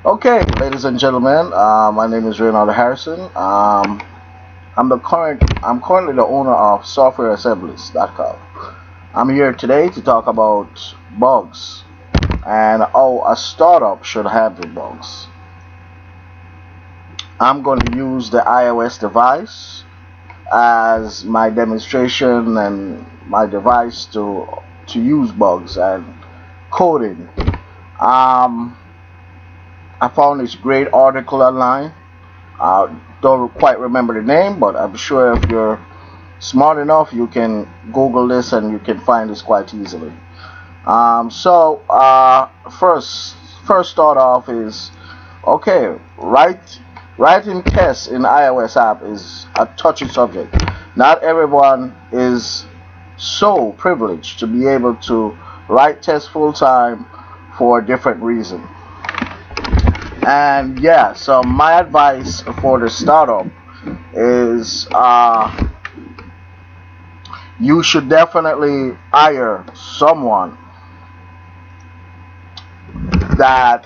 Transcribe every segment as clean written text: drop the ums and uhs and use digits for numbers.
Okay, ladies and gentlemen, my name is Reynald Harrison. I'm currently the owner of SoftwareAssemblies.com. I'm here today to talk about bugs and how a startup should handle bugs. I'm going to use the iOS device as my demonstration and my device to use bugs and coding. Um, I found this great article online. Don't quite remember the name, but I'm sure if you're smart enough, you can Google this and you can find this quite easily. First start off is okay. Writing tests in iOS app is a touchy subject. Not everyone is so privileged to be able to write tests full time for different reasons. And yeah, so my advice for the startup is you should definitely hire someone that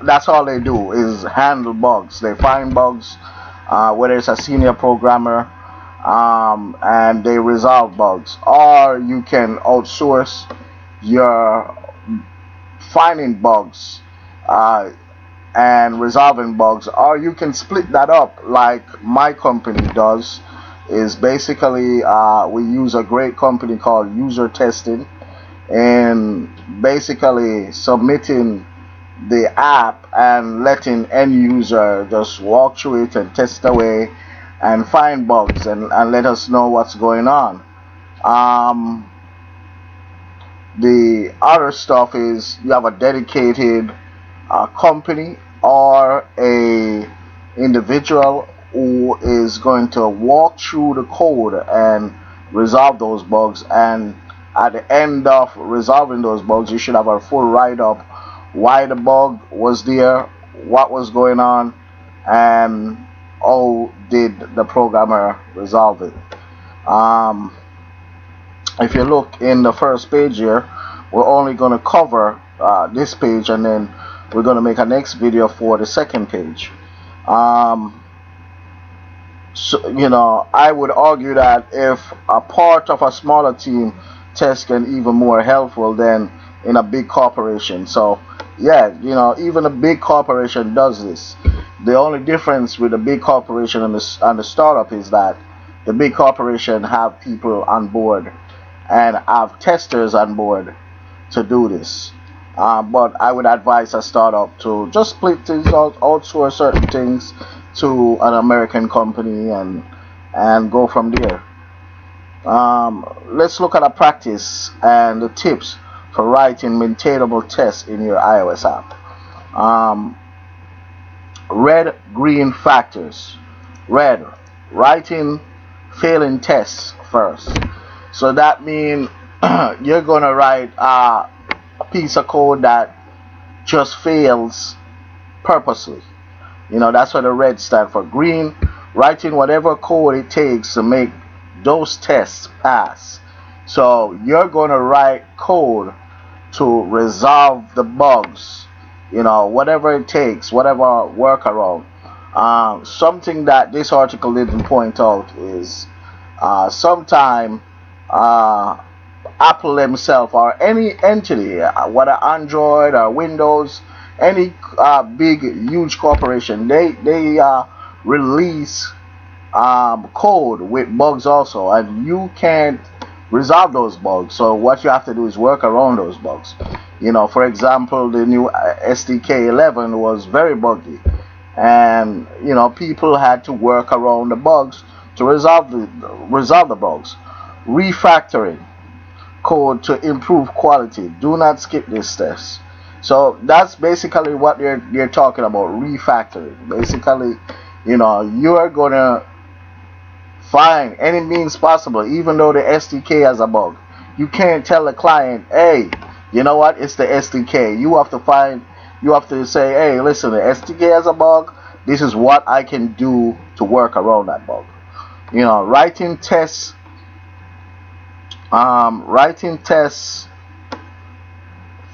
that's all they do is handle bugs. They find bugs, whether it's a senior programmer, and they resolve bugs. Or you can outsource your finding bugs and resolving bugs, or you can split that up like my company does. Is basically we use a great company called User Testing, and basically submitting the app and letting end user just walk through it and test away and find bugs and let us know what's going on. Um, the other stuff is you have a dedicated company or a individual who is going to walk through the code and resolve those bugs, and at the end of resolving those bugs you should have a full write-up why the bug was there, what was going on, and how did the programmer resolve it. um, if you look in the first page here, we're only going to cover this page, and then we're going to make a next video for the second page. um, so I would argue that if a part of a smaller team test can even more helpful than in a big corporation. So yeah, even a big corporation does this. The only difference with the big corporation and the startup is that the big corporation have people on board and have testers on board to do this. But I would advise a startup to just split things out, outsource certain things to an American company, and go from there. Let's look at a practice and the tips for writing maintainable tests in your iOS app. Um, red, green factors. Red, writing failing tests first. So that means you're gonna write a piece of code that just fails purposely. That's what the red stand for. Green, writing whatever code it takes to make those tests pass. So you're going to write code to resolve the bugs, whatever it takes, whatever workaround. Something that this article didn't point out is sometime Apple themselves or any entity, whether Android or Windows, any big huge corporation, they release code with bugs also, and you can't resolve those bugs. So what you have to do is work around those bugs. For example, the new SDK 11 was very buggy, and people had to work around the bugs to resolve the bugs. Refactoring code to improve quality. Do not skip this test. So that's basically what they're talking about, refactoring. Basically, you are gonna find any means possible, even though the SDK has a bug. You can't tell the client, hey, you know what, it's the SDK. You have to say, hey, listen, the SDK has a bug. This is what I can do to work around that bug. Writing tests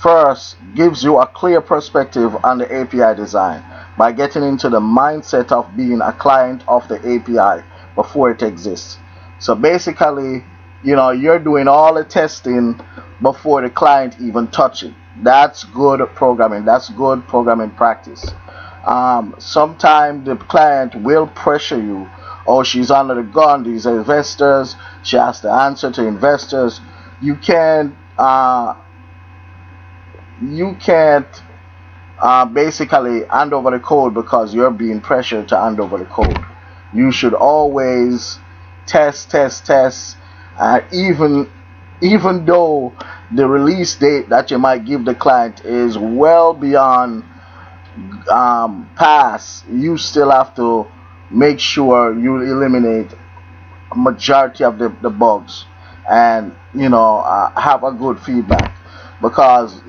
first gives you a clear perspective on the API design by getting into the mindset of being a client of the API before it exists. So basically, you're doing all the testing before the client even touch it. That's good programming. That's good programming practice. Sometimes the client will pressure you. Oh, she's under the gun. These are investors. She has to answer to investors. You can't. Basically hand over the code because you're being pressured to hand over the code. You should always test, test, test. Even though the release date that you might give the client is well beyond pass, you still have to make sure you eliminate a majority of the bugs, and have a good feedback, because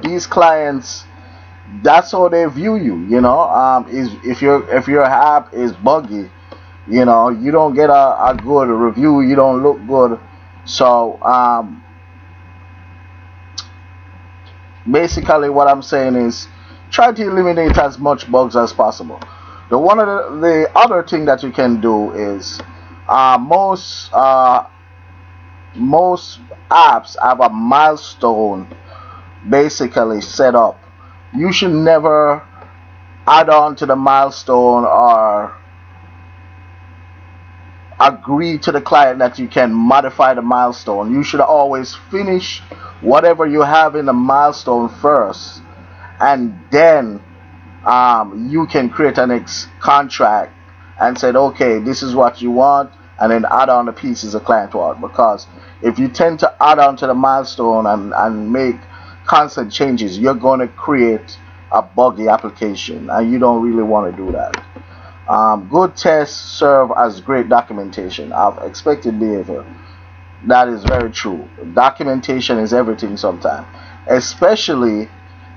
these clients, that's how they view you. Is if your app is buggy, you don't get a good review, you don't look good. So basically what I'm saying is try to eliminate as much bugs as possible. The other thing that you can do is most apps have a milestone basically set up. You should never add on to the milestone or agree to the client that you can modify the milestone. You should always finish whatever you have in the milestone first, and then you can create a next contract and say, okay, this is what you want, and then add on the pieces the client want. Because if you tend to add on to the milestone and make constant changes, you're going to create a buggy application, and you don't really want to do that. Good tests serve as great documentation of expected behavior. That is very true. Documentation is everything sometimes, especially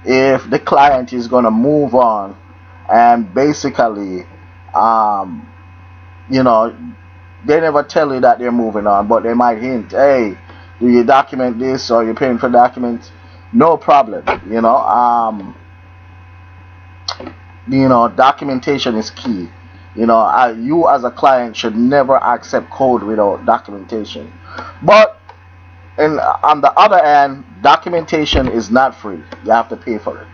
if the client is going to move on, and basically, you know, they never tell you that they're moving on, but they might hint, hey, do you document this, or you're paying for documents? No problem. Documentation is key. You as a client should never accept code without documentation. But on the other hand, documentation is not free. You have to pay for it.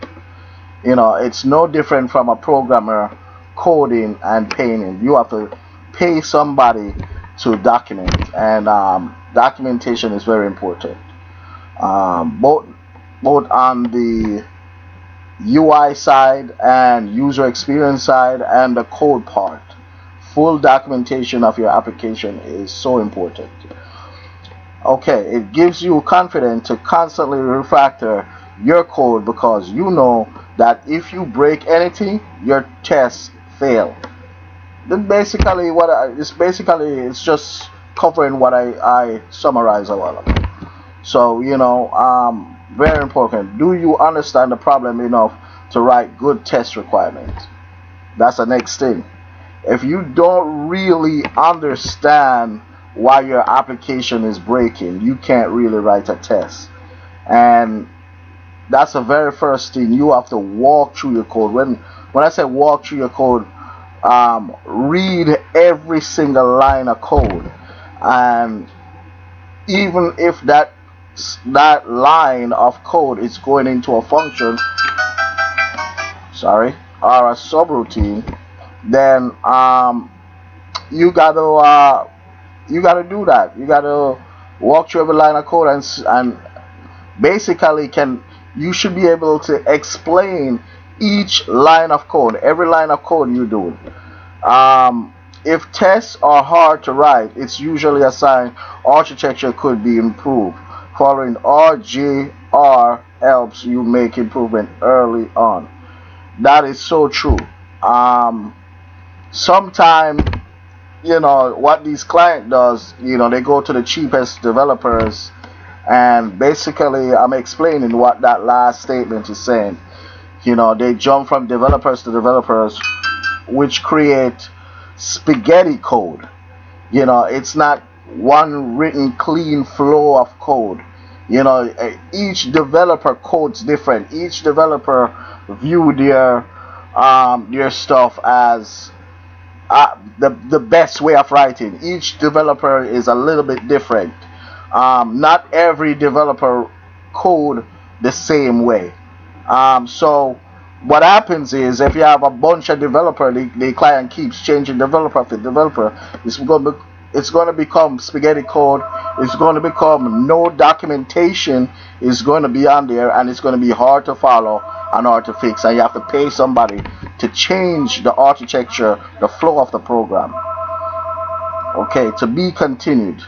It's no different from a programmer coding and paying him. You have to pay somebody to document, and documentation is very important. Both on the UI side and user experience side and the code part. Full documentation of your application is so important. Okay, it gives you confidence to constantly refactor your code, because you know that if you break anything, your tests fail. Then basically it's just covering what I summarized a while ago. So very important. Do you understand the problem enough to write good test requirements? That's the next thing. If you don't really understand why your application is breaking, you can't really write a test. And that's the very first thing. You have to walk through your code. When I say walk through your code, read every single line of code, and even if that line of code is going into a function, or a subroutine, then you gotta do that. You gotta walk through every line of code, and basically you should be able to explain each line of code, every line of code you do. If tests are hard to write, it's usually a sign architecture could be improved. Following RJR helps you make improvement early on. That is so true. Sometimes, what these client does, they go to the cheapest developers, and basically I'm explaining what that last statement is saying. They jump from developers to developers, which create spaghetti code. It's not one written clean flow of code. You know, each developer codes different. Each developer view their stuff as the best way of writing. Each developer is a little bit different. Not every developer code the same way. So what happens is if you have a bunch of developer, the client keeps changing developer after developer. It's going to become spaghetti code. It's going to become no documentation is going to be on there, and it's going to be hard to follow and hard to fix. And you have to pay somebody to change the architecture, the flow of the program. Okay, to be continued.